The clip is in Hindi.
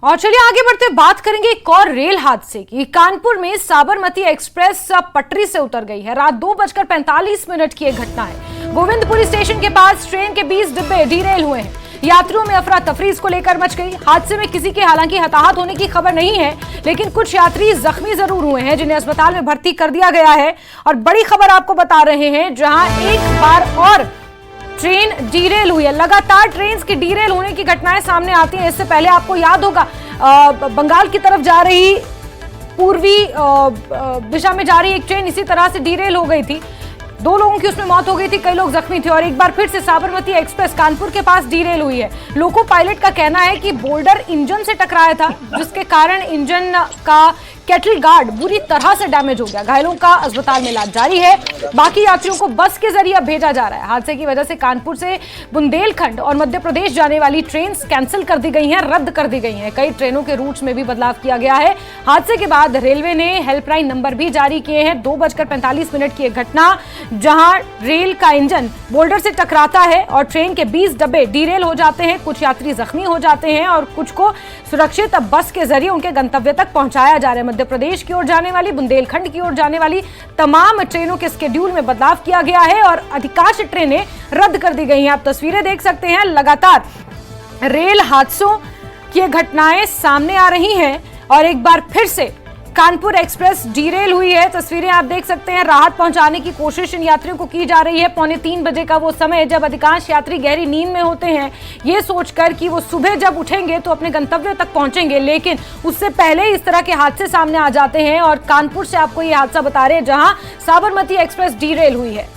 और चलिए आगे बढ़ते बात करेंगे एक और रेल हादसे की। कानपुर में साबरमती एक्सप्रेस पटरी से उतर गई है। रात 2:45 की एक घटना है। गोविंदपुरी स्टेशन के पास ट्रेन के 20 डिब्बे डीरेल हुए हैं। यात्रियों में अफरा तफरी इसको लेकर मच गई। हादसे में किसी के हालांकि हताहत होने की खबर नहीं है, लेकिन कुछ यात्री जख्मी जरूर हुए हैं जिन्हें अस्पताल में भर्ती कर दिया गया है। और बड़ी खबर आपको बता रहे हैं, जहां एक बार और ट्रेन डीरेल हुई है। लगातार ट्रेन की डीरेल होने की घटनाएं सामने आती हैं। इससे पहले आपको याद होगा बंगाल की तरफ जा रही पूर्वी दिशा में जा रही एक ट्रेन इसी तरह से डीरेल हो गई थी। 2 लोगों की उसमें मौत हो गई थी, कई लोग जख्मी थे। और एक बार फिर से साबरमती एक्सप्रेस कानपुर के पास डीरेल हुई है। लोको पायलट का कहना है कि बोल्डर इंजन से टकराया था, जिसके कारण इंजन का कैटल गार्ड बुरी तरह से डैमेज हो गया। घायलों का अस्पताल में इलाज जारी है। बाकी यात्रियों को बस के जरिए भेजा जा रहा है। हादसे की वजह से कानपुर से बुंदेलखंड और मध्य प्रदेश जाने वाली ट्रेन कैंसिल कर दी गई हैं, रद्द कर दी गई हैं। कई ट्रेनों के रूट्स में भी बदलाव किया गया है। हादसे के बाद रेलवे ने हेल्पलाइन नंबर भी जारी किए हैं। 2:45 की एक घटना, जहां रेल का इंजन बोल्डर से टकराता है और ट्रेन के 20 डब्बे डीरेल हो जाते हैं। कुछ यात्री जख्मी हो जाते हैं और कुछ को सुरक्षित बस के जरिए उनके गंतव्य तक पहुंचाया जा रहा है। मध्य प्रदेश की ओर जाने वाली, बुंदेलखंड की ओर जाने वाली तमाम ट्रेनों के शेड्यूल में बदलाव किया गया है और अधिकांश ट्रेनें रद्द कर दी गई हैं। आप तस्वीरें देख सकते हैं, लगातार रेल हादसों की घटनाएं सामने आ रही हैं और एक बार फिर से कानपुर एक्सप्रेस डीरेल हुई है। तस्वीरें आप देख सकते हैं। राहत पहुंचाने की कोशिश इन यात्रियों को की जा रही है। 2:45 बजे का वो समय जब अधिकांश यात्री गहरी नींद में होते हैं, ये सोचकर कि वो सुबह जब उठेंगे तो अपने गंतव्य तक पहुंचेंगे, लेकिन उससे पहले इस तरह के हादसे सामने आ जाते हैं। और कानपुर से आपको ये हादसा बता रहे हैं, जहां साबरमती एक्सप्रेस डीरेल हुई है।